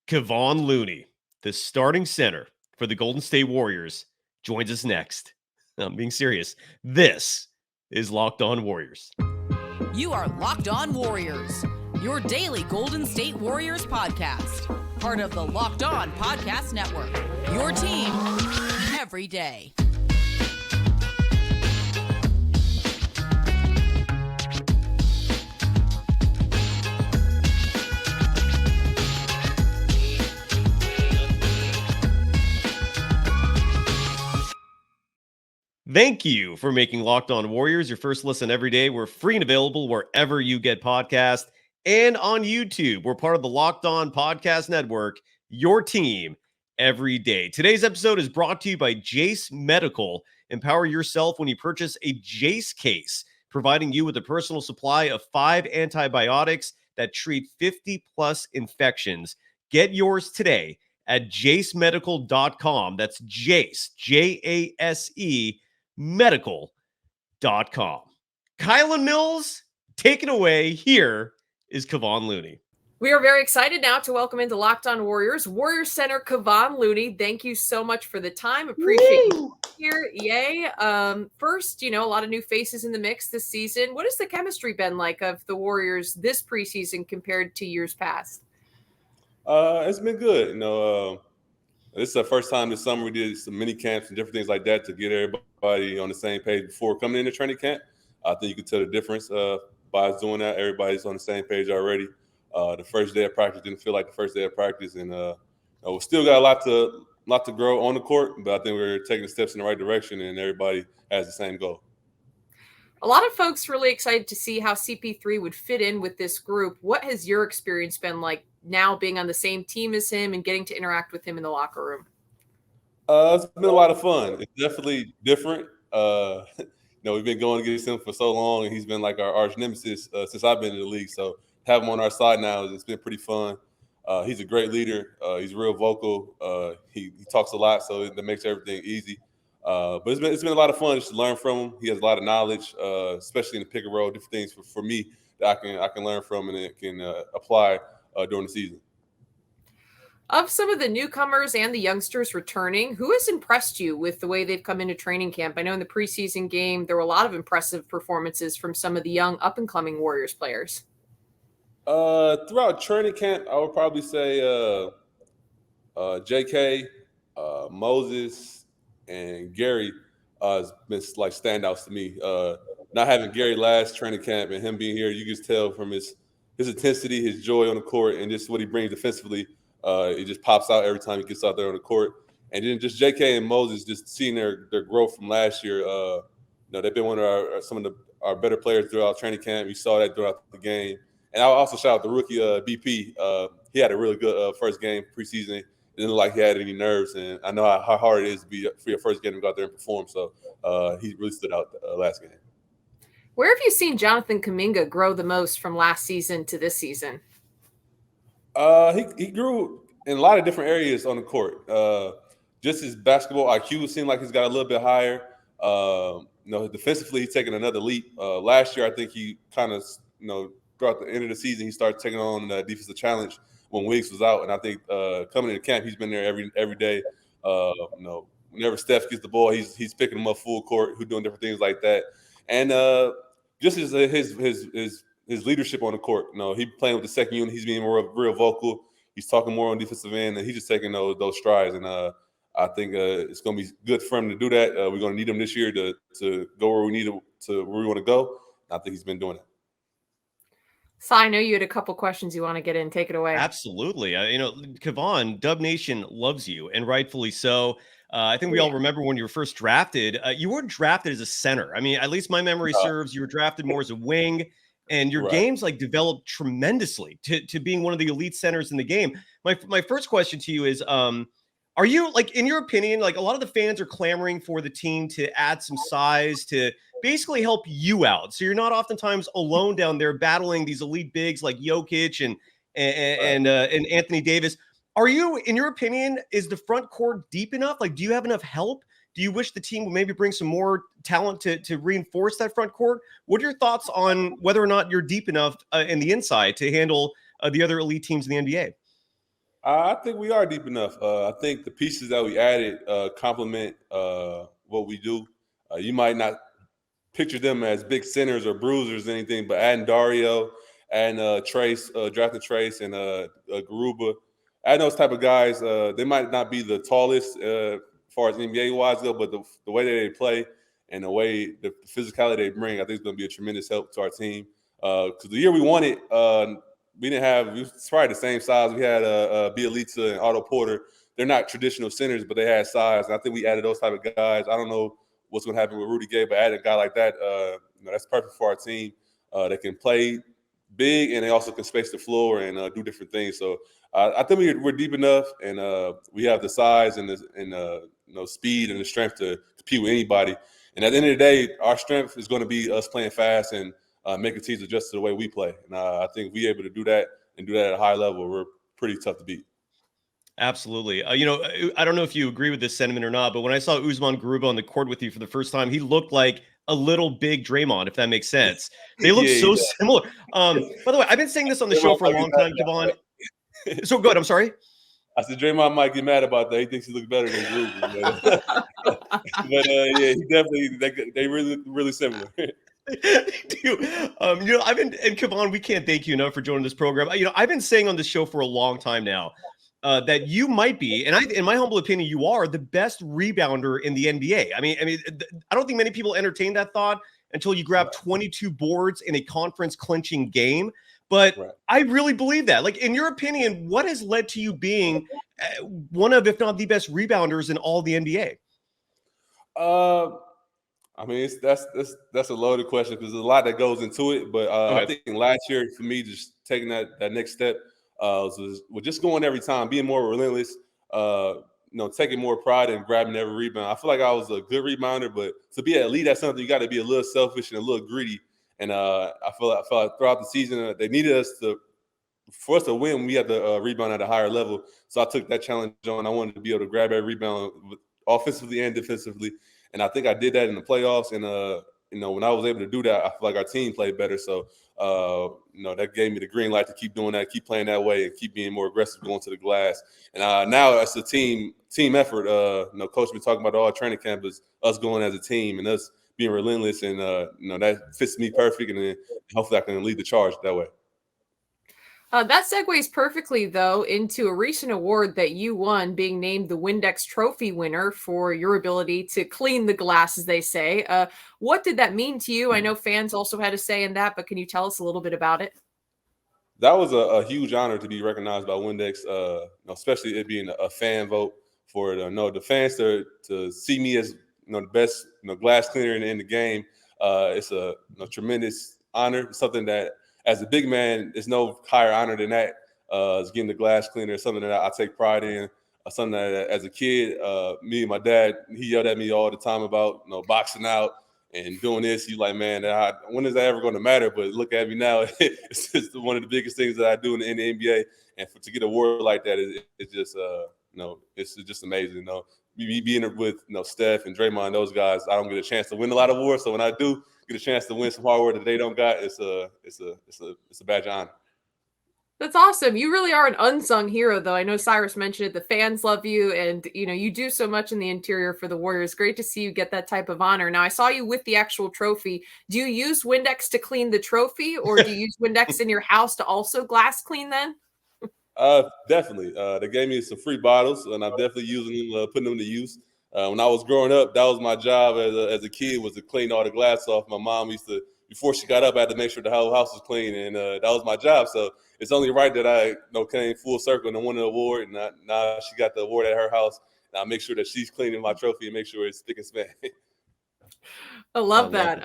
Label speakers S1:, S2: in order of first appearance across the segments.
S1: Kevon Looney, the starting center for the Golden State Warriors, joins us next. I'm being serious. This is Locked On Warriors.
S2: You are Locked On Warriors, your daily Golden State Warriors podcast. Part of the Locked On Podcast Network, your team every day.
S1: Thank you for making Locked On Warriors your first listen every day. We're free and available wherever you get podcasts and on YouTube. We're part of the Locked On Podcast Network, your team every day. Today's episode is brought to you by Jace Medical. Empower yourself when you purchase a Jace case, providing you with a personal supply of 5 antibiotics that treat 50-plus infections. Get yours today at jacemedical.com. That's Jace, J-A-S-E, medical.com. Kylen Mills, take it away. Here is Kevon Looney.
S3: We are very excited now to welcome into Locked On Warriors, Warriors center Kevon Looney. Thank you so much for the time. Appreciate you here. Yay. First, a lot of new faces in the mix this season. What has the chemistry been like of the Warriors this preseason compared to years past?
S4: It's been good. This is the first time this summer we did some mini camps and different things like that to get everybody on the same page before coming into training camp. I think you can tell the difference by us doing that. Everybody's on the same page already. The first day of practice didn't feel like the first day of practice, and we still got a lot to grow on the court. But I think we're taking the steps in the right direction, and everybody has the same goal.
S3: A lot of folks really excited to see how CP3 would fit in with this group. What has your experience been like now being on the same team as him and getting to interact with him in the locker room?
S4: It's been a lot of fun. It's definitely different. We've been going against him for so long, and he's been like our arch nemesis since I've been in the league. So have him on our side now, it's been pretty fun. He's a great leader. He's real vocal. He talks a lot, so that makes everything easy. But it's been a lot of fun just to learn from him. He has a lot of knowledge, especially in the pick and roll, different things for me that I can learn from and can apply during the season.
S3: Of some of the newcomers and the youngsters returning, who has impressed you with the way they've come into training camp? I know in the preseason game, there were a lot of impressive performances from some of the young up-and-coming Warriors players.
S4: Throughout training camp, I would probably say JK, Moses, and Gary has been like standouts to me. Not having Gary last training camp and him being here, you can just tell from his intensity, his joy on the court, and just what he brings defensively. It just pops out every time he gets out there on the court. And then just JK and Moses, just seeing their growth from last year. They've been one of some of our better players throughout training camp. You saw that throughout the game. And I'll also shout out the rookie BP. He had a really good first game preseason. It didn't look like he had any nerves, and I know how hard it is to be for your first game to go out there and perform. So he really stood out last game.
S3: Where have you seen Jonathan Kuminga grow the most from last season to this season?
S4: He grew in a lot of different areas on the court. Just his basketball IQ seemed like he's got a little bit higher. Defensively, he's taking another leap. Last year, I think he kind of, throughout the end of the season, he started taking on the defensive challenge when Wiggs was out. And I think coming into camp, he's been there every day. Whenever Steph gets the ball, he's picking him up full court, who's doing different things like that. And just his leadership on the court. He playing with the second unit. He's being real vocal. He's talking more on defensive end, and he's just taking those strides. And I think it's going to be good for him to do that. We're going to need him this year to go where we need to where we want to go. I think he's been doing it.
S3: So I know you had a couple questions you want to get in. Take it away.
S1: Absolutely. Kevon, Dub Nation loves you, and rightfully so. I think we all remember when you were first drafted. You weren't drafted as a center. I mean, at least my memory serves, you were drafted more as a wing, and your game's developed tremendously to being one of the elite centers in the game. My first question to you is, are you, in your opinion, a lot of the fans are clamoring for the team to add some size to basically help you out, so you're not oftentimes alone down there battling these elite bigs like Jokic and Anthony Davis. Are you, in your opinion, is the front court deep enough? Do you have enough help? Do you wish the team would maybe bring some more talent to reinforce that front court? What are your thoughts on whether or not you're deep enough in the inside to handle the other elite teams in the NBA?
S4: I think we are deep enough. I think the pieces that we added complement what we do. You might not picture them as big centers or bruisers or anything, but adding Dario, adding Trace, drafting Trace and Garuba, adding those type of guys, they might not be the tallest as far as NBA-wise go, but the way that they play and the physicality they bring, I think is going to be a tremendous help to our team. Because the year we won it, we was probably the same size. We had Bjelica and Otto Porter. They're not traditional centers, but they had size. And I think we added those type of guys. I don't know what's going to happen with Rudy Gay, but adding a guy like that, that's perfect for our team. They can play big, and they also can space the floor and do different things. So I think we're deep enough, and we have the size and the speed and the strength to compete with anybody. And at the end of the day, our strength is going to be us playing fast and making teams adjust to the way we play. And I think we're able to do that and do that at a high level. We're pretty tough to beat.
S1: Absolutely. I don't know if you agree with this sentiment or not, but when I saw Usman Garuba on the court with you for the first time, he looked like a little big Draymond, if that makes sense. They look so similar. By the way, I've been saying this on the show for a long time, Kevon. So go ahead. I'm sorry.
S4: I said Draymond might get mad about that. He thinks he looks better than Garuba. But yeah, he definitely they really similar.
S1: I've been, and Kevon, we can't thank you enough for joining this program. I've been saying on this show for a long time now that you might be, and in my humble opinion, you are the best rebounder in the NBA. I mean, I don't think many people entertain that thought until you grab 22 boards in a conference clinching game. But I really believe that. Like, in your opinion, what has led to you being one of, if not the best rebounders in all the NBA?
S4: I mean, that's a loaded question because there's a lot that goes into it. But I think last year for me, just taking that next step was just going every time, being more relentless, taking more pride in grabbing every rebound. I feel like I was a good rebounder, but to be an elite at something, you got to be a little selfish and a little greedy. And I felt like throughout the season, they needed us for us to win. We had to rebound at a higher level. So I took that challenge on. I wanted to be able to grab every rebound offensively and defensively. And I think I did that in the playoffs. And, when I was able to do that, I feel like our team played better. So, that gave me the green light to keep doing that, keep playing that way, and keep being more aggressive going to the glass. And now it's a team effort. Coach been talking about all training camp is us going as a team and us being relentless. And, that fits me perfect. And then hopefully I can lead the charge that way.
S3: That segues perfectly, though, into a recent award that you won, being named the Windex Trophy winner for your ability to clean the glass, as they say. What did that mean to you? I know fans also had a say in that, but can you tell us a little bit about it?
S4: That was a huge honor to be recognized by Windex, especially it being a fan vote for the fans to see me as the best glass cleaner in the game. It's a tremendous honor, something that as a big man, there's no higher honor than that. Is getting the glass cleaner, something that I take pride in. Something that as a kid, me and my dad, he yelled at me all the time about boxing out and doing this. He's like, man, when is that ever going to matter? But look at me now. It's just one of the biggest things that I do in the NBA. And to get a award like that, it's just it's just amazing. Me being with Steph and Draymond, those guys, I don't get a chance to win a lot of awards. So when I do get a chance to win some hard work that they don't got, it's a badge of honor.
S3: That's awesome. You really are an unsung hero, though. I know Cyrus mentioned it. The fans love you, and you do so much in the interior for the Warriors. Great to see you get that type of honor. Now, I saw you with the actual trophy. Do you use Windex to clean the trophy, or do you use Windex in your house to also glass clean then?
S4: Definitely. They gave me some free bottles, and I'm definitely using them, putting them to use. When I was growing up, that was my job as a kid, was to clean all the glass off. My mom used to, before she got up, I had to make sure the whole house was clean, and that was my job. So it's only right that I came full circle and won the award, and now she got the award at her house. And I make sure that she's cleaning my trophy and make sure it's spick and span.
S3: I love that.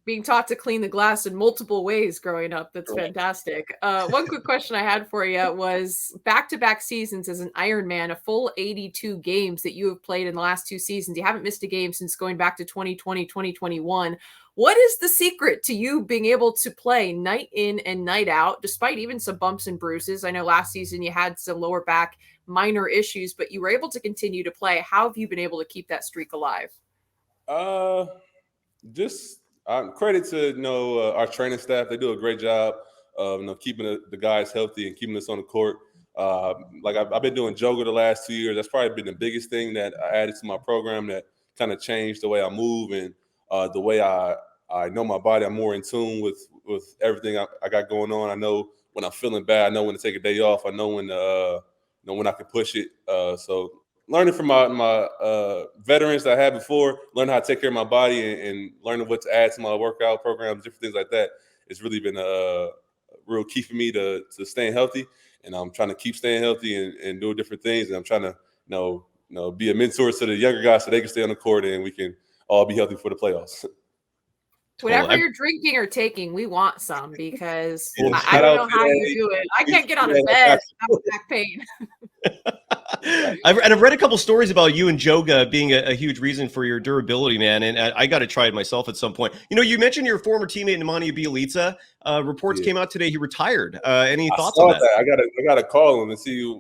S3: Being taught to clean the glass in multiple ways growing up. That's fantastic. One quick question I had for you was back-to-back seasons as an Ironman, a full 82 games that you have played in the last 2 seasons. You haven't missed a game since going back to 2020, 2021. What is the secret to you being able to play night in and night out, despite even some bumps and bruises? I know last season you had some lower back minor issues, but you were able to continue to play. How have you been able to keep that streak alive?
S4: Just credit to our training staff. They do a great job of keeping the guys healthy and keeping us on the court. Like I've been doing yoga the last 2 years. That's probably been the biggest thing that I added to my program that kind of changed the way I move and the way I know my body. I'm more in tune with everything I got going on. I know when I'm feeling bad. I know when to take a day off. I know when I can push it. So learning from my veterans that I had before, learning how to take care of my body and learning what to add to my workout programs, different things like that. It's really been a real key for me to staying healthy. And I'm trying to keep staying healthy and do different things. And I'm trying to be a mentor to the younger guys so they can stay on the court and we can all be healthy for the playoffs.
S3: Whatever you're drinking or taking, we want some because I don't know how you do it. I can't get out of bed without back pain.
S1: I've read a couple stories about you and yoga being a huge reason for your durability, man. And I got to try it myself at some point. You mentioned your former teammate Nemanja Bjelica. Reports came out today he retired. Any thoughts on that?
S4: I got to call him and see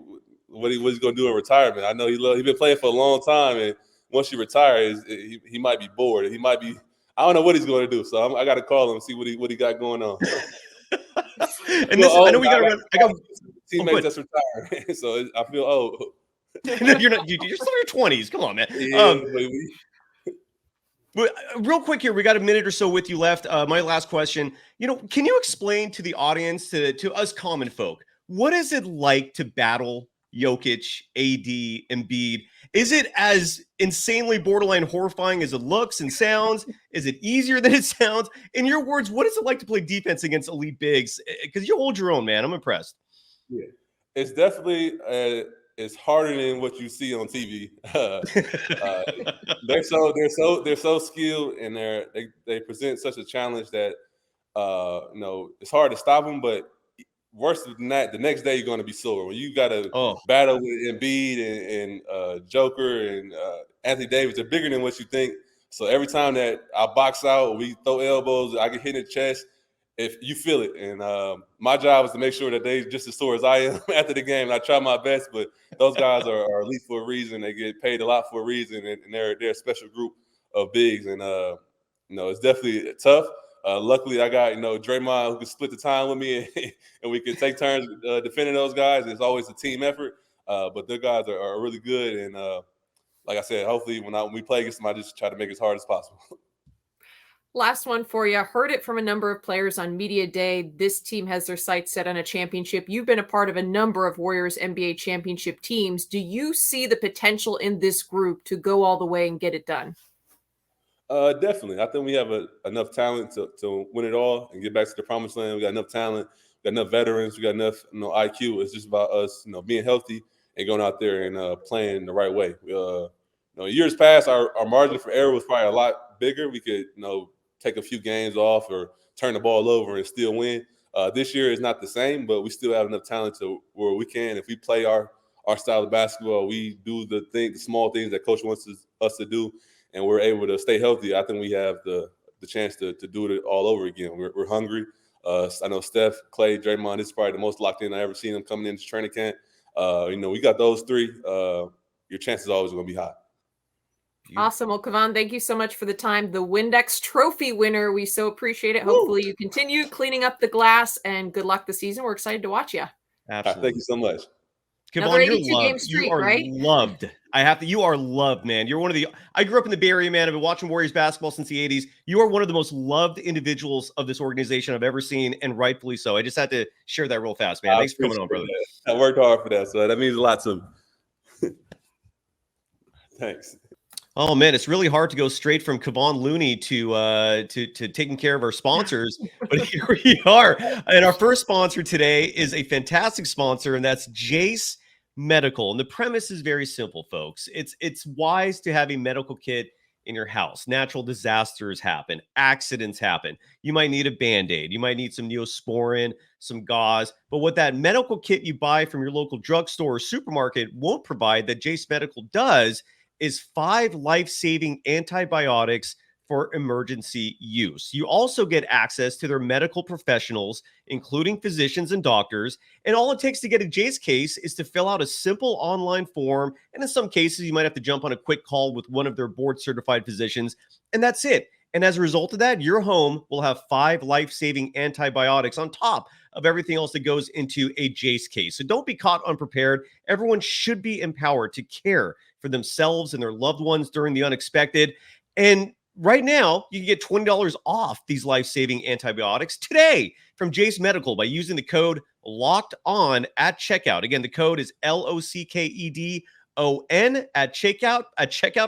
S4: what he's going to do in retirement. I know he's been playing for a long time, and once he retires, he might be bored. He might be. I don't know what he's going to do, so I got to call him and see what he got going on.
S1: And this, I know we got to run. I got
S4: teammates that's retiring, so I feel old.
S1: No, you're not. You're still in your 20s. Come on, man. Real quick here, we got a minute or so with you left. My last question. Can you explain to the audience, to us common folk, what is it like to battle Jokic, AD, Embiid? Is it as insanely borderline horrifying as it looks and sounds? Is it easier than it sounds? In your words, what is it like to play defense against elite bigs? Because you hold your own, man. I'm impressed.
S4: Yeah, it's definitely it's harder than what you see on TV. They're so skilled and they present such a challenge that it's hard to stop them, but worse than that, the next day you're going to be sore. When you got to battle with Embiid and Joker and Anthony Davis, they're bigger than what you think. So every time that I box out, we throw elbows, I get hit in the chest, if you feel it. And my job is to make sure that they're just as sore as I am after the game. And I try my best, but those guys are elite for a reason. They get paid a lot for a reason, and they're a special group of bigs. And it's definitely tough. Luckily, I got Draymond who can split the time with me, and we can take turns defending those guys. It's always a team effort, but the guys are really good. And like I said, hopefully when we play against them, I just try to make it as hard as possible.
S3: Last one for you. Heard it from a number of players on media day. This team has their sights set on a championship. You've been a part of a number of Warriors NBA championship teams. Do you see the potential in this group to go all the way and get it done?
S4: Definitely. I think we have enough talent to win it all and get back to the promised land. We got enough talent. We got enough veterans. We got enough IQ. It's just about us, being healthy and going out there and playing the right way. Years past, our margin for error was probably a lot bigger. We could, take a few games off or turn the ball over and still win. This year is not the same, but we still have enough talent to where we can. If we play our style of basketball, we do the small things that coach wants us to do, and we're able to stay healthy. I think we have the chance to do it all over again. We're hungry. I know Steph, Clay, Draymond, this is probably the most locked in I ever seen them coming into training camp. We got those three. Your chances are always going to be high.
S3: Awesome. Well, Kevon, thank you so much for the time. The Windex Trophy winner. We so appreciate it. Hopefully you continue cleaning up the glass, and good luck this season. We're excited to watch you.
S1: Absolutely.
S4: Thank you so much.
S1: Kevon, you're loved. You are loved. You are loved, man. You're one of I grew up in the Bay Area, man. I've been watching Warriors basketball since the 80s. You are one of the most loved individuals of this organization I've ever seen, and rightfully so. I just had to share that real fast, man. Thanks for coming on, brother.
S4: I worked hard for that, so that means a lot to me. Thanks.
S1: Oh man, it's really hard to go straight from Kevon Looney to taking care of our sponsors, but here we are. And our first sponsor today is a fantastic sponsor, and that's Jace Medical. And the premise is very simple, folks. It's wise to have a medical kit in your house. Natural disasters happen, accidents happen. You might need a Band-Aid, you might need some Neosporin, some gauze. But what that medical kit you buy from your local drugstore or supermarket won't provide, that Jace Medical does, is 5 life-saving antibiotics for emergency use. You also get access to their medical professionals, including physicians and doctors. And all it takes to get a Jace case is to fill out a simple online form. And in some cases, you might have to jump on a quick call with one of their board-certified physicians. And that's it. And as a result of that, your home will have 5 life-saving antibiotics on top of everything else that goes into a Jace case. So don't be caught unprepared. Everyone should be empowered to care for themselves and their loved ones during the unexpected. And right now, you can get $20 off these life-saving antibiotics today from Jace Medical by using the code Locked On at checkout. Again, the code is LOCKEDON at checkout.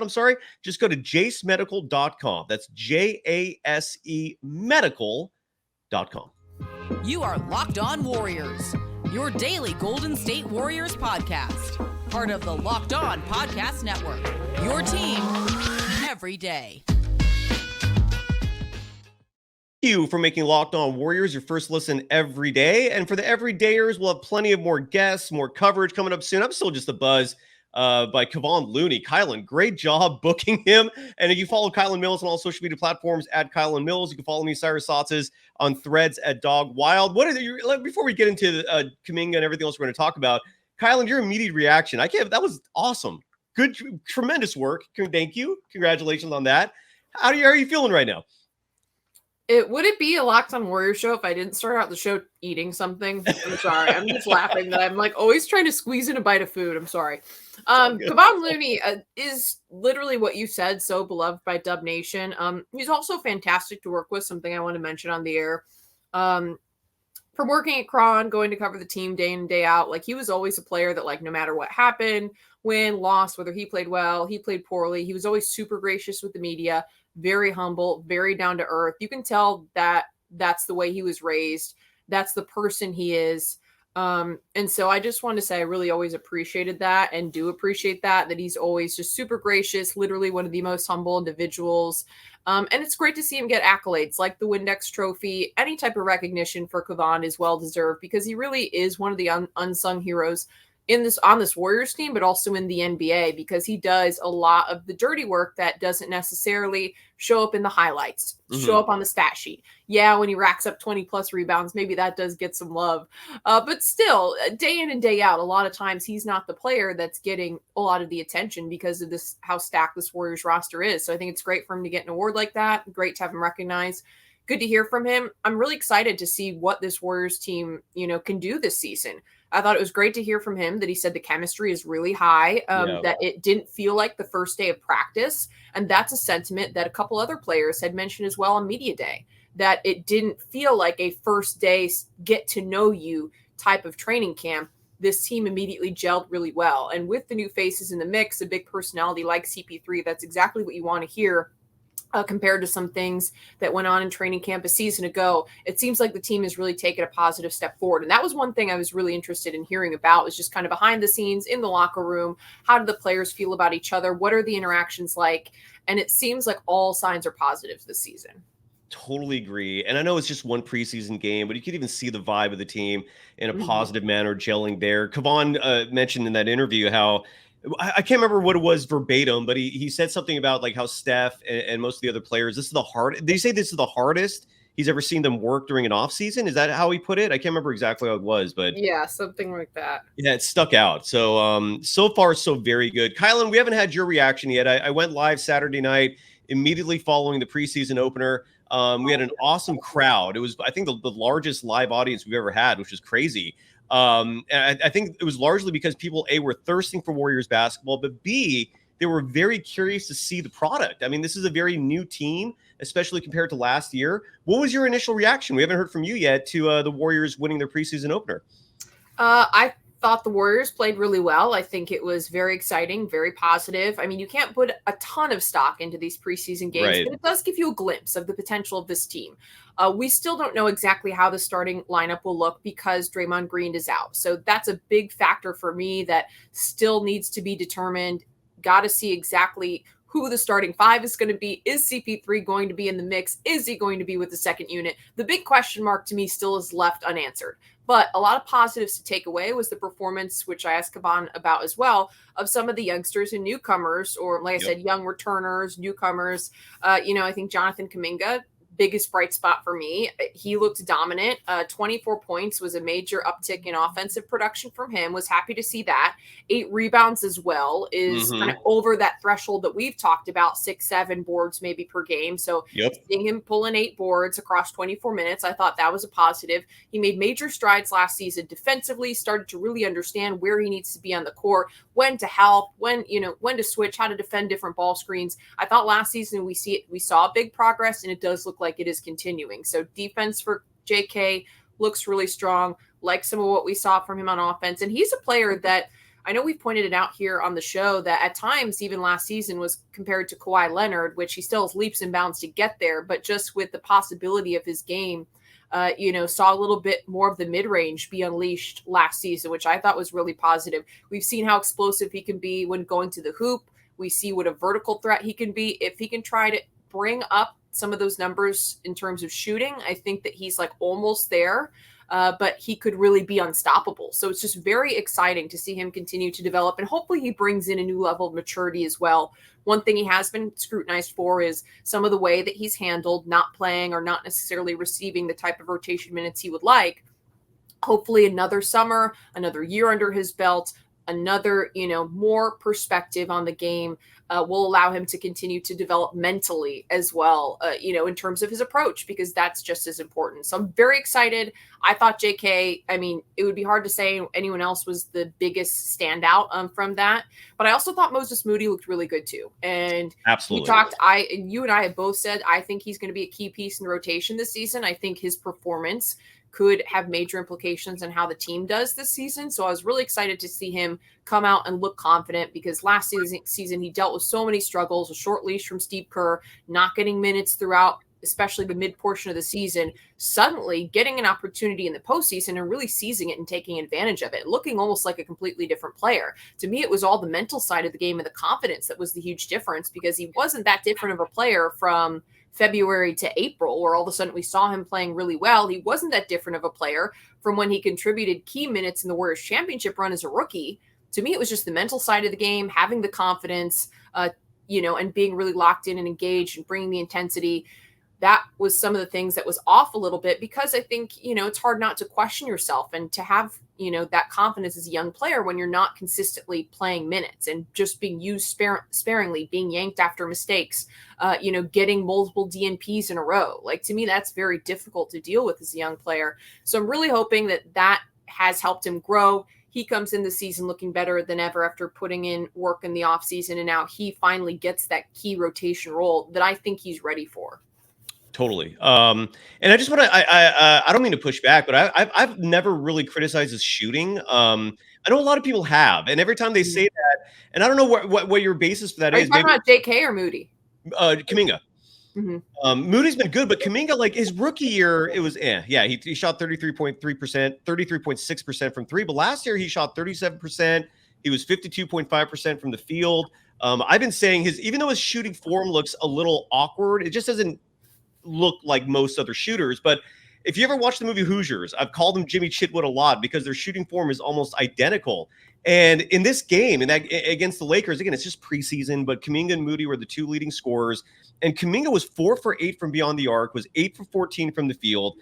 S1: I'm sorry. Just go to jacemedical.com. That's JASE medical.com.
S2: You are Locked On Warriors, your daily Golden State Warriors podcast. Part of the Locked On Podcast Network, your team every day.
S1: Thank you for making Locked On Warriors your first listen every day. And for the everydayers, we'll have plenty of more guests, more coverage coming up soon. I'm still just a buzz by Kevon Looney. Kylen, great job booking him. And if you follow Kylen Mills on all social media platforms at Kylen Mills, you can follow me, Cyrus Saatsaz, on Threads at Dog Wild. What are before we get into Kuminga and everything else we're going to talk about, Kylen, your immediate reaction? That was awesome. Good, tremendous work. Thank you. Congratulations on that. How are you feeling right now?
S3: Would it be a Locked On Warriors show if I didn't start out the show eating something? I'm sorry. I'm just laughing that I'm like always trying to squeeze in a bite of food. I'm sorry. Kevon Looney is literally what you said, so beloved by Dub Nation. He's also fantastic to work with, something I want to mention on the air. From working at Cron, going to cover the team day in, day out, like he was always a player that, like, no matter what happened, win, lost, whether he played well, he played poorly, he was always super gracious with the media, very humble, very down to earth. You can tell that that's the way he was raised. That's the person he is. And so I just want to say I really always appreciated that and do appreciate that he's always just super gracious, literally one of the most humble individuals. And it's great to see him get accolades like the Windex Trophy. Any type of recognition for Kevon is well-deserved because he really is one of the unsung heroes on this Warriors team, but also in the NBA, because he does a lot of the dirty work that doesn't necessarily show up in the highlights, show up on the stat sheet. Yeah, when he racks up 20 plus rebounds, maybe that does get some love. But still, day in and day out, a lot of times he's not the player that's getting a lot of the attention because of this, how stacked this Warriors roster is. So I think it's great for him to get an award like that. Great to have him recognized. Good to hear from him. I'm really excited to see what this Warriors team, can do this season. I thought it was great to hear from him that he said the chemistry is really high, that it didn't feel like the first day of practice. And that's a sentiment that a couple other players had mentioned as well on media day, that it didn't feel like a first day get to know you type of training camp. This team immediately gelled really well. And with the new faces in the mix, a big personality like CP3, that's exactly what you want to hear. Compared to some things that went on in training camp a season ago, it seems like the team has really taken a positive step forward. And that was one thing I was really interested in hearing about, was just kind of behind the scenes in the locker room. How do the players feel about each other? What are the interactions like? And it seems like all signs are positive this season.
S1: Totally agree. And I know it's just one preseason game, but you could even see the vibe of the team in a positive manner gelling there. Kevon mentioned in that interview how I can't remember what it was verbatim, but he said something about like how Steph and most of the other players, this is the hardest. They say this is the hardest he's ever seen them work during an off season. Is that how he put it? I can't remember exactly how it was, but
S3: yeah, something like that.
S1: Yeah, it stuck out. So so far, so very good. Kylen, we haven't had your reaction yet. I went live Saturday night immediately following the preseason opener. We had an awesome crowd. It was, I think, the largest live audience we've ever had, which is crazy. And I think it was largely because people, A, were thirsting for Warriors basketball, but B, they were very curious to see the product. I mean, this is a very new team, especially compared to last year. What was your initial reaction? We haven't heard from you yet to the Warriors winning their preseason opener.
S3: I thought the Warriors played really well. I think it was very exciting, very positive. I mean, you can't put a ton of stock into these preseason games,
S1: right,
S3: but it does give you a glimpse of the potential of this team. We still don't know exactly how the starting lineup will look because Draymond Green is out. So that's a big factor for me that still needs to be determined. Got to see exactly who the starting five is going to be. Is CP3 going to be in the mix? Is he going to be with the second unit? The big question mark to me still is left unanswered. But a lot of positives to take away was the performance, which I asked Kevon about as well, of some of the youngsters and newcomers, or like I said, young returners, newcomers. I think Jonathan Kuminga biggest bright spot for me. He looked dominant. 24 points was a major uptick in offensive production from him. Was happy to see that. 8 rebounds as well is kind of over that threshold that we've talked about, 6-7 boards maybe per game. So seeing him pulling 8 boards across 24 minutes, I thought that was a positive. He made major strides last season defensively, started to really understand where he needs to be on the court, when to help, when to switch, how to defend different ball screens. I thought last season we saw big progress, and it does look like it is continuing. So defense for JK looks really strong, like some of what we saw from him on offense. And he's a player that I know we've pointed it out here on the show that at times, even last season, was compared to Kawhi Leonard, which he still has leaps and bounds to get there. But just with the possibility of his game, saw a little bit more of the mid-range be unleashed last season, which I thought was really positive. We've seen how explosive he can be when going to the hoop. We see what a vertical threat he can be. If he can try to bring up some of those numbers in terms of shooting, I think that he's like almost there, but he could really be unstoppable. So it's just very exciting to see him continue to develop, and hopefully he brings in a new level of maturity as well. One thing he has been scrutinized for is some of the way that he's handled not playing or not necessarily receiving the type of rotation minutes he would like. Hopefully another summer, another year under his belt, another, more perspective on the game will allow him to continue to develop mentally as well, in terms of his approach, because that's just as important. So I'm very excited. I thought JK, it would be hard to say anyone else was the biggest standout from that, but I also thought Moses Moody looked really good too. And
S1: absolutely,
S3: you and I have both said, I think he's going to be a key piece in the rotation this season. I think his performance could have major implications on how the team does this season. So I was really excited to see him come out and look confident, because last season he dealt with so many struggles, a short leash from Steve Kerr, not getting minutes throughout, especially the mid portion of the season, suddenly getting an opportunity in the postseason and really seizing it and taking advantage of it, looking almost like a completely different player. To me, it was all the mental side of the game and the confidence that was the huge difference, because he wasn't that different of a player from February to April, where all of a sudden we saw him playing really well. He wasn't that different of a player from when he contributed key minutes in the Warriors championship run as a rookie. To me, it was just the mental side of the game, having the confidence, and being really locked in and engaged and bringing the intensity. That was some of the things that was off a little bit, because I think, it's hard not to question yourself and to have, that confidence as a young player when you're not consistently playing minutes and just being used sparingly, being yanked after mistakes, getting multiple DNPs in a row. Like, to me, that's very difficult to deal with as a young player. So I'm really hoping that has helped him grow. He comes in the season looking better than ever after putting in work in the offseason, and now he finally gets that key rotation role that I think he's ready for.
S1: Totally. And I just want to, I don't mean to push back, but I've never really criticized his shooting. I know a lot of people have, and every time they say that, and I don't know what your basis for that is.
S3: Are you talking about JK or Moody?
S1: Kuminga.
S3: Mm-hmm.
S1: Moody's been good, but Kuminga, like his rookie year, it was he shot 33.3%, 33.6% from 3, but last year he shot 37%. He was 52.5% from the field. I've been saying even though his shooting form looks a little awkward, it just doesn't look like most other shooters. But if you ever watch the movie Hoosiers, I've called him Jimmy Chitwood a lot because their shooting form is almost identical. And in this game, against the Lakers, again, it's just preseason, but Kuminga and Moody were the 2 leading scorers. And Kuminga was 4 for 8 from beyond the arc, was 8 for 14 from the field.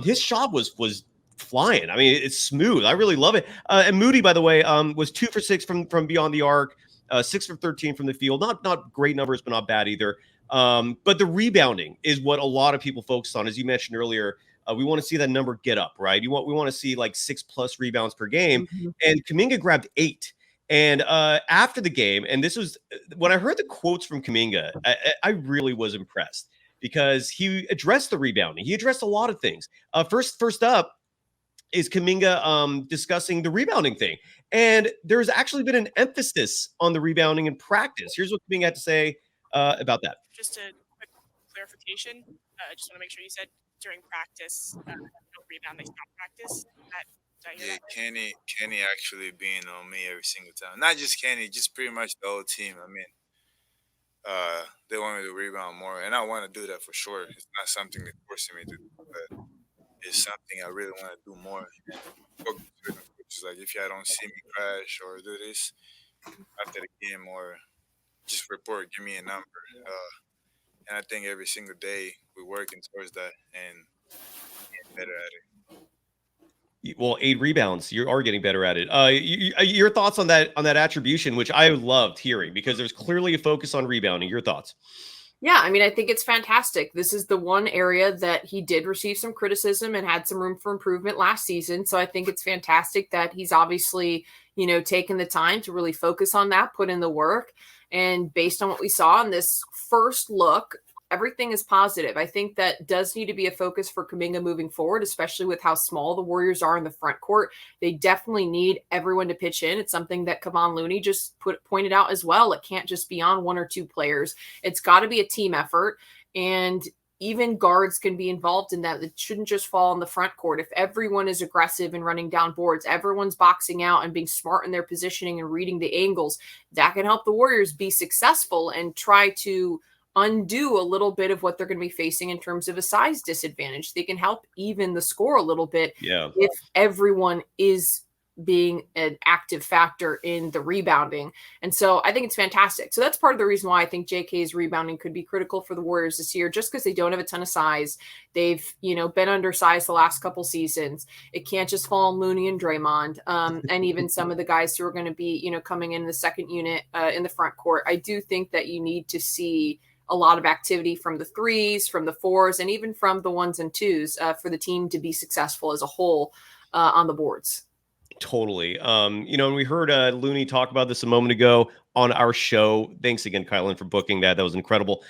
S1: His shot was flying. I mean, it's smooth. I really love it. And Moody, by the way, was 2 for 6 from beyond the arc, 6 for 13 from the field. Not great numbers, but not bad either. But the rebounding is what a lot of people focus on. As you mentioned earlier, we want to see that number get up, right? We want to see like 6+ rebounds per game. Mm-hmm. And Kuminga grabbed 8. And after the game, and this was when I heard the quotes from Kuminga, I really was impressed because he addressed the rebounding. He addressed a lot of things. First up is Kuminga discussing the rebounding thing. And there's actually been an emphasis on the rebounding in practice. Here's what Kuminga had to say about that.
S5: Just a quick clarification. I just want to make sure you said during practice, no rebound, they stop practice.
S6: Yeah, Kenny actually being on me every single time. Not just Kenny, just pretty much the whole team. I mean, they want me to rebound more, and I want to do that for sure. It's not something they're forcing me to do, but it's something I really want to do more. It's like if y'all don't see me crash or do this after the game, or just report, give me a number. And I think every single day we're working towards that and getting better at it.
S1: Well, 8 rebounds. You are getting better at it. Your thoughts on that attribution, which I loved hearing, because there's clearly a focus on rebounding. Your thoughts?
S3: Yeah, I mean, I think it's fantastic. This is the one area that he did receive some criticism and had some room for improvement last season. So I think it's fantastic that he's obviously, taken the time to really focus on that, put in the work. And based on what we saw in this first look, everything is positive. I think that does need to be a focus for Kuminga moving forward, especially with how small the Warriors are in the front court. They definitely need everyone to pitch in. It's something that Kevon Looney just pointed out as well. It can't just be on 1 or 2 players. It's got to be a team effort. And even guards can be involved in that. It shouldn't just fall on the front court. If everyone is aggressive and running down boards, everyone's boxing out and being smart in their positioning and reading the angles, that can help the Warriors be successful and try to undo a little bit of what they're going to be facing in terms of a size disadvantage. They can help even the score a little bit if everyone is being an active factor in the rebounding. And so I think it's fantastic. So that's part of the reason why I think JK's rebounding could be critical for the Warriors this year, just because they don't have a ton of size. They've, been undersized the last couple seasons. It can't just fall on Looney and Draymond, and even some of the guys who are going to be, coming in the second unit in the front court. I do think that you need to see a lot of activity from the 3s, from the 4s, and even from the 1s and 2s for the team to be successful as a whole on the boards.
S1: Totally. And we heard Looney talk about this a moment ago on our show. Thanks again, Kylen, for booking that. That was incredible.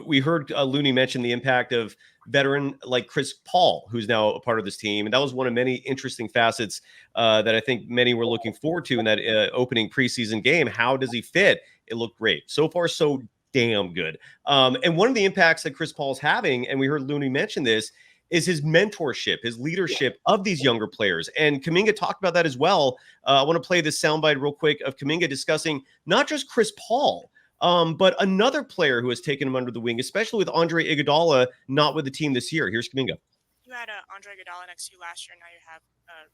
S1: We heard Looney mention the impact of veteran like Chris Paul, who's now a part of this team. And that was one of many interesting facets that I think many were looking forward to in that opening preseason game. How does he fit? It looked great. So far, so damn good. And one of the impacts that Chris Paul's having, and we heard Looney mention this, is his mentorship, his leadership of these younger players. And Kuminga talked about that as well. I want to play this soundbite real quick of Kuminga discussing not just Chris Paul, but another player who has taken him under the wing, especially with Andre Iguodala not with the team this year. Here's Kuminga.
S5: You had Andre Iguodala next to you last year. Now you have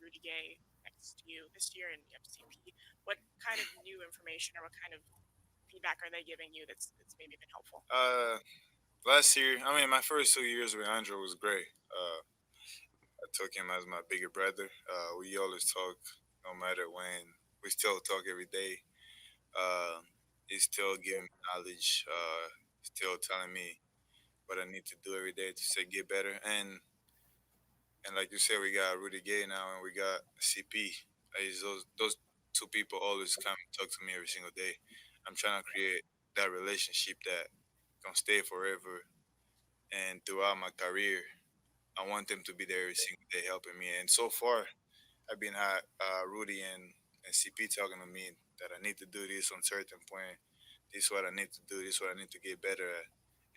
S5: Rudy Gay next to you this year, and you have CP. What kind of new information or what kind of feedback are they giving you that's maybe been helpful?
S6: Last year, my first 2 years with Andre was great. I took him as my bigger brother. We always talk, no matter when. We still talk every day. He's still giving me knowledge. Still telling me what I need to do every day to get better. And like you said, we got Rudy Gay now, and we got CP. Those 2 people always come and talk to me every single day. I'm trying to create that relationship that gonna stay forever. And throughout my career, I want them to be there every single day helping me. And so far, I've been Rudy and CP talking to me that I need to do this on certain point. This is what I need to do. This is what I need to get better at.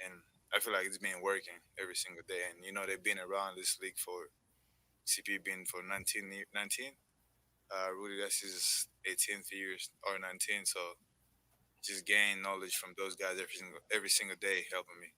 S6: And I feel like it's been working every single day. And, they've been around this league for CP been for 19. Rudy, that's his 18th year or 19. So just gain knowledge from those guys every single day helping me.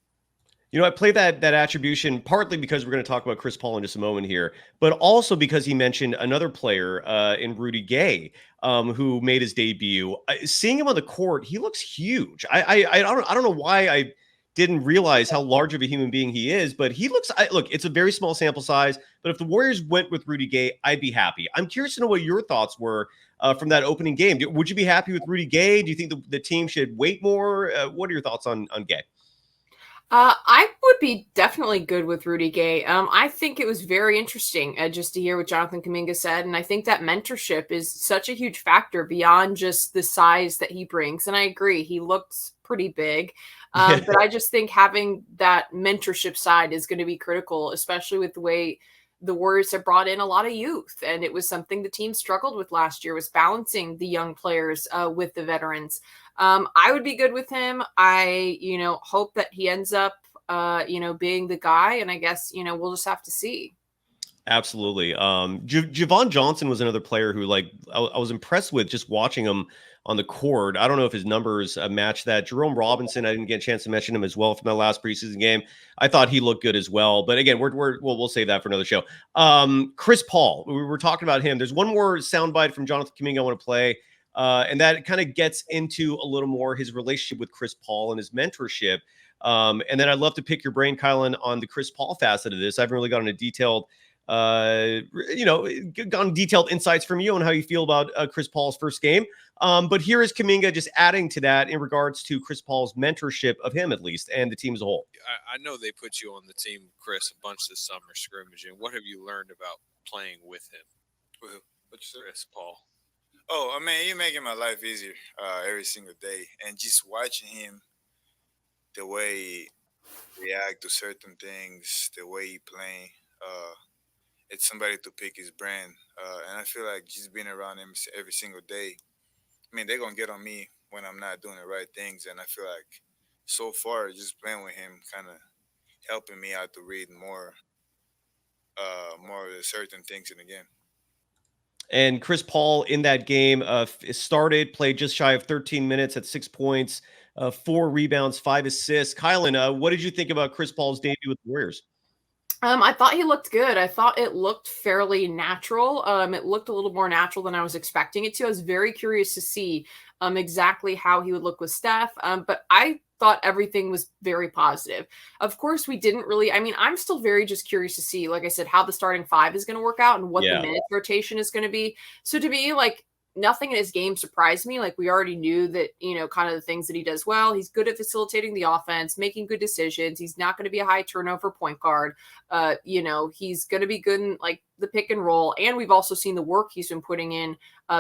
S1: I play that attribution partly because we're going to talk about Chris Paul in just a moment here, but also because he mentioned another player in Rudy Gay, who made his debut. Seeing him on the court, he looks huge. I don't know why I didn't realize how large of a human being he is, but he looks. Look, it's a very small sample size, but if the Warriors went with Rudy Gay, I'd be happy. I'm curious to know what your thoughts were from that opening game. Would you be happy with Rudy Gay? Do you think the team should wait more? What are your thoughts on Gay?
S3: I would be definitely good with Rudy Gay. I think it was very interesting just to hear what Jonathan Kuminga said. And I think that mentorship is such a huge factor beyond just the size that he brings. And I agree, he looks pretty big. But I just think having that mentorship side is going to be critical, especially with the way the Warriors have brought in a lot of youth. And it was something the team struggled with last year, was balancing the young players with the veterans. I would be good with him. I, hope that he ends up, being the guy. And I guess, we'll just have to see.
S1: Absolutely. Javon Johnson was another player who, I was impressed with just watching him on the court. I don't know if his numbers match that. Jerome Robinson, I didn't get a chance to mention him as well from my last preseason game. I thought he looked good as well. But again, we'll save that for another show. Chris Paul, we were talking about him. There's one more soundbite from Jonathan Kuminga I want to play. And that kind of gets into a little more his relationship with Chris Paul and his mentorship. And then I'd love to pick your brain, Kylen, on the Chris Paul facet of this. I haven't really gotten a detailed, gotten detailed insights from you on how you feel about Chris Paul's first game. But here is Kuminga just adding to that in regards to Chris Paul's mentorship of him, at least, and the team as a whole.
S7: I know they put you on the team, Chris, a bunch this summer scrimmaging. What have you learned about playing with him?
S6: What you say?
S7: Chris Paul.
S6: Oh, I mean, you're making my life easier every single day. And just watching him, the way he react to certain things, the way he play, it's somebody to pick his brain. And I feel like just being around him every single day, I mean, they're going to get on me when I'm not doing the right things. And I feel like so far, just playing with him kind of helping me out to read more of the certain things in the game.
S1: And Chris Paul in that game played just shy of 13 minutes at 6 points, 4 rebounds, 5 assists. Kylen, what did you think about Chris Paul's debut with the Warriors?
S3: I thought he looked good. I thought it looked fairly natural. It looked a little more natural than I was expecting it to. I was very curious to see exactly how he would look with Steph. But I thought everything was very positive. Of course, we didn't really, I'm still very just curious to see, like I said, how the starting 5 is going to work out and what the minutes rotation is going to be. So to me, like, nothing in his game surprised me. Like, we already knew that, kind of the things that he does well. He's good at facilitating the offense, making good decisions. He's not going to be a high turnover point guard. He's going to be good in like the pick and roll. And we've also seen the work he's been putting in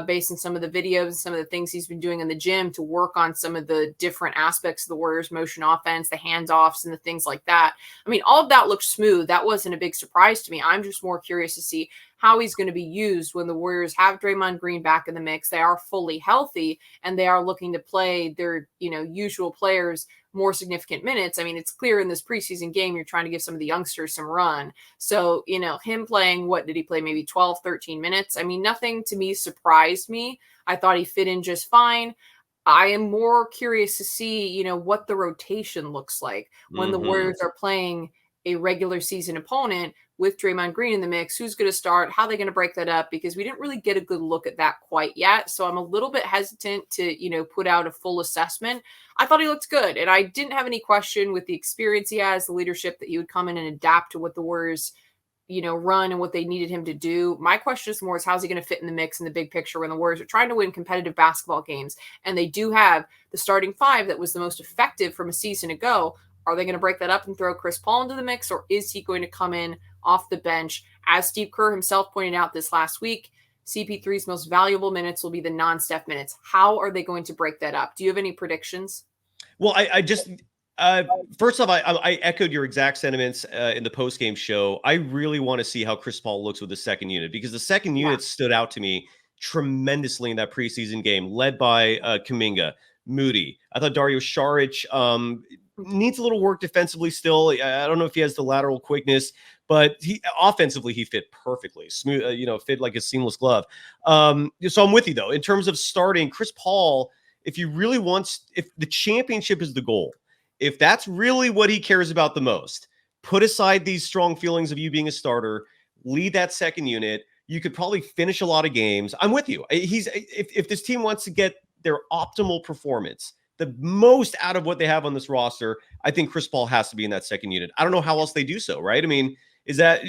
S3: based on some of the videos, some of the things he's been doing in the gym to work on some of the different aspects of the Warriors motion offense, the handoffs and the things like that. I mean, all of that looked smooth. That wasn't a big surprise to me. I'm just more curious to see how he's going to be used when the Warriors have Draymond Green back in the mix. They are fully healthy and they are looking to play their, usual players more significant minutes. I mean, it's clear in this preseason game, you're trying to give some of the youngsters some run. So, him playing, what did he play? Maybe 12, 13 minutes. I mean, nothing to me surprised me. I thought he fit in just fine. I am more curious to see, what the rotation looks like when the Warriors are playing a regular season opponent with Draymond Green in the mix. Who's going to start? How are they going to break that up? Because we didn't really get a good look at that quite yet. So I'm a little bit hesitant to, put out a full assessment. I thought he looked good. And I didn't have any question with the experience he has, the leadership that he would come in and adapt to what the Warriors, run and what they needed him to do. My question is more is how's he going to fit in the mix in the big picture when the Warriors are trying to win competitive basketball games. And they do have the starting 5 that was the most effective from a season ago. Are they going to break that up and throw Chris Paul into the mix, or is he going to come in off the bench? As Steve Kerr himself pointed out this last week, CP3's most valuable minutes will be the non-Steph minutes. How are they going to break that up? Do you have any predictions?
S1: Well, I just first off, I echoed your exact sentiments in the post-game show. I really want to see how Chris Paul looks with the second unit, because the second unit stood out to me tremendously in that preseason game, led by Kuminga, Moody. I thought Dario Saric needs a little work defensively still. I don't know if he has the lateral quickness, but offensively he fit perfectly, smooth, fit like a seamless glove. So I'm with you though in terms of starting Chris Paul. If the championship is the goal, if that's really what he cares about the most, put aside these strong feelings of you being a starter, lead that second unit. You could probably finish a lot of games. I'm with you. If this team wants to get their optimal performance, the most out of what they have on this roster, I think Chris Paul has to be in that second unit. I don't know how else they do so, right? I mean, is that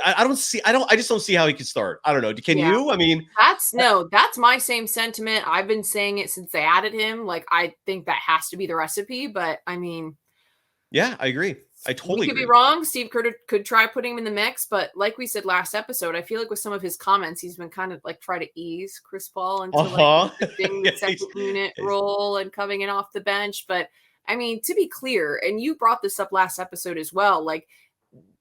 S1: I just don't see how he could start. I don't know. Can you? I mean,
S3: that's my same sentiment. I've been saying it since they added him. Like, I think that has to be the recipe, but I mean,
S1: yeah, I agree. I totally
S3: could be wrong. Steve Kerr could try putting him in the mix, but like we said last episode, I feel like with some of his comments, he's been kind of like try to ease Chris Paul into like the second unit role and coming in off the bench. But I mean, to be clear, and you brought this up last episode as well, like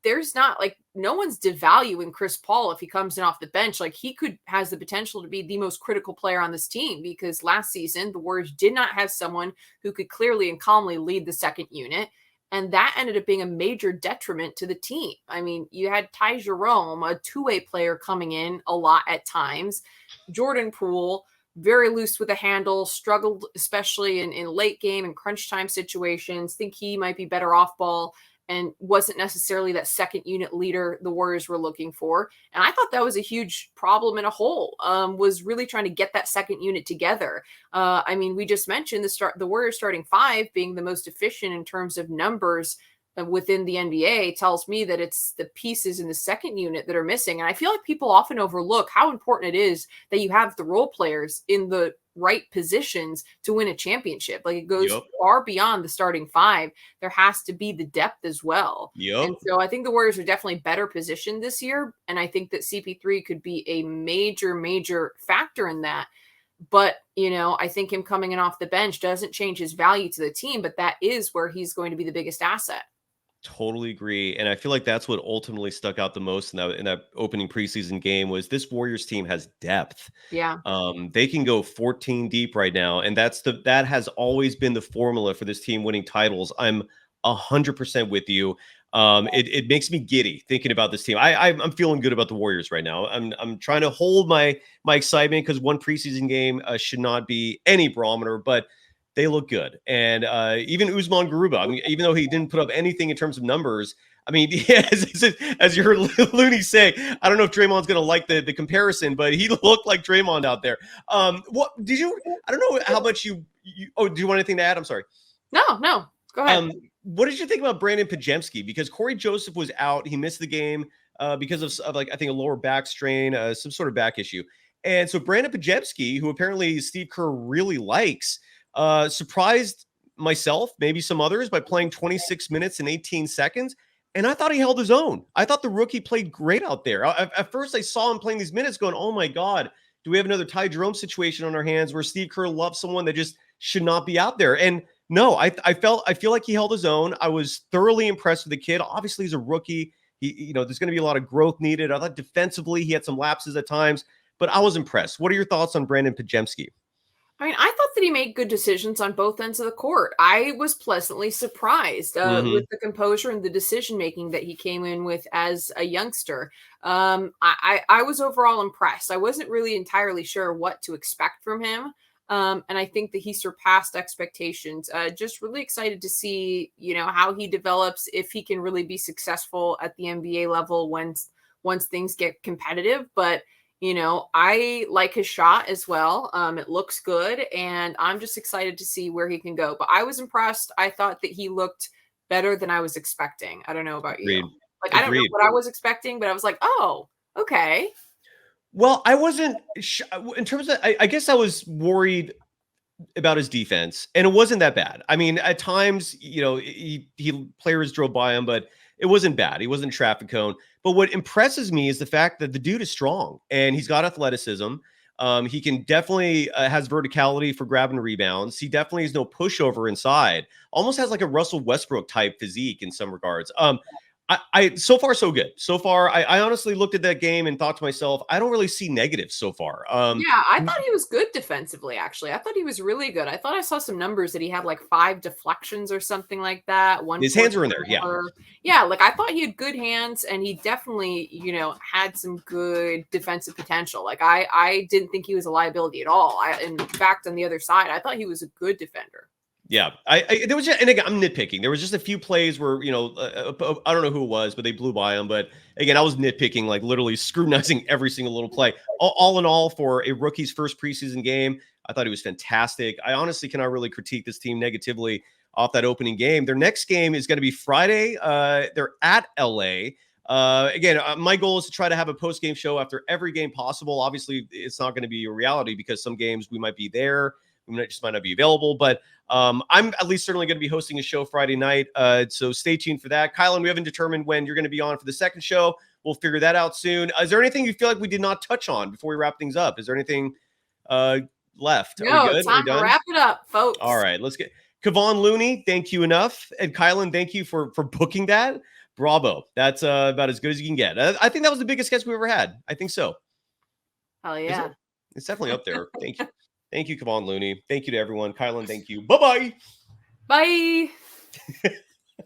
S3: there's not like no one's devaluing Chris Paul if he comes in off the bench. Like he has the potential to be the most critical player on this team, because last season the Warriors did not have someone who could clearly and calmly lead the second unit. And that ended up being a major detriment to the team. I mean, you had Ty Jerome, a two-way player, coming in a lot at times. Jordan Poole, very loose with a handle, struggled especially in late game and crunch time situations. Think he might be better off ball. and wasn't necessarily that second unit leader the Warriors were looking for. And I thought that was a huge problem in a whole, was really trying to get that second unit together. I mean, we just mentioned the Warriors starting five being the most efficient in terms of numbers within the NBA tells me that it's the pieces in the second unit that are missing. And I feel like people often overlook how important it is that you have the role players in the right positions to win a championship. Like, it goes far beyond the starting five. There has to be the depth as well. And so I think the Warriors are definitely better positioned this year. And I think that CP3 could be a major factor in that. But, I think him coming in off the bench doesn't change his value to the team, but that is where he's going to be the biggest asset.
S1: Totally agree. And I feel like that's what ultimately stuck out the most in that opening preseason game was this Warriors team has depth.
S3: Yeah.
S1: They can go 14 deep right now. And that has always been the formula for this team winning titles. I'm 100% with you. It makes me giddy thinking about this team. I'm feeling good about the Warriors right now. I'm trying to hold my excitement because one preseason game should not be any barometer, but they look good. And even Usman Garuba, I mean, even though he didn't put up anything in terms of numbers, I mean, as you heard Looney say, I don't know if Draymond's going to like the comparison, but he looked like Draymond out there. What did you? I don't know how much you. Oh, do you want anything to add? I'm sorry.
S3: No, go ahead.
S1: What did you think about Brandon Pajemski? Because Corey Joseph was out, he missed the game because of like I think a lower back strain, some sort of back issue, and so Brandon Pajemski, who apparently Steve Kerr really likes. Surprised myself, maybe some others, by playing 26 minutes and 18 seconds. And I thought he held his own. I thought the rookie played great out there. At first, I saw him playing these minutes going, oh my God, do we have another Ty Jerome situation on our hands where Steve Kerr loves someone that just should not be out there? And no, I feel like he held his own. I was thoroughly impressed with the kid. Obviously, he's a rookie. There's going to be a lot of growth needed. I thought defensively, he had some lapses at times, but I was impressed. What are your thoughts on Brandon Pajemski?
S3: I mean, I thought that he made good decisions on both ends of the court. I was pleasantly surprised with the composure and the decision-making that he came in with as a youngster. I was overall impressed. I wasn't really entirely sure what to expect from him. And I think that he surpassed expectations. Just really excited to see, how he develops, if he can really be successful at the NBA level once things get competitive. But I like his shot as well. It looks good, and I'm just excited to see where he can go. But I was impressed. I thought that he looked better than I was expecting. I don't know about you. Like, I don't know what I was expecting, but I was like, oh, okay.
S1: Well, I wasn't in terms of, I guess I was worried about his defense, and it wasn't that bad. I mean, at times, players drove by him, but it wasn't bad. He wasn't traffic cone. But what impresses me is the fact that the dude is strong and he's got athleticism. He can definitely has verticality for grabbing rebounds. He definitely has no pushover inside. Almost has like a Russell Westbrook type physique in some regards. I so far so good. So far, I honestly looked at that game and thought to myself, I don't really see negatives so far.
S3: Yeah, I thought he was good defensively, actually. I thought he was really good. I thought I saw some numbers that he had like 5 deflections or something like that.
S1: His hands were in there, yeah.
S3: Yeah, like I thought he had good hands, and he definitely, had some good defensive potential. Like I didn't think he was a liability at all. In fact, on the other side, I thought he was a good defender.
S1: Yeah, there was just, and again, I'm nitpicking. There was just a few plays where, I don't know who it was, but they blew by him. But again, I was nitpicking, like literally scrutinizing every single little play. All in all, for a rookie's first preseason game, I thought he was fantastic. I honestly cannot really critique this team negatively off that opening game. Their next game is going to be Friday. They're at LA. Again, my goal is to try to have a post-game show after every game possible. Obviously, it's not going to be a reality because some games we might be there. We might not be available, but I'm at least certainly going to be hosting a show Friday night. So stay tuned for that. Kylen, we haven't determined when you're going to be on for the second show. We'll figure that out soon. Is there anything you feel like we did not touch on before we wrap things up? Is there anything left?
S3: No,
S1: Are we good?
S3: Time to wrap it up, folks.
S1: All right, let's get Kevon Looney. Thank you enough. And Kylen, thank you for booking that. Bravo. That's about as good as you can get. I think that was the biggest guest we ever had. I think so.
S3: Hell yeah.
S1: It's definitely up there. Thank you. Thank you, Kevon Looney. Thank you to everyone. Kylen, thank you. Bye-bye.
S3: Bye.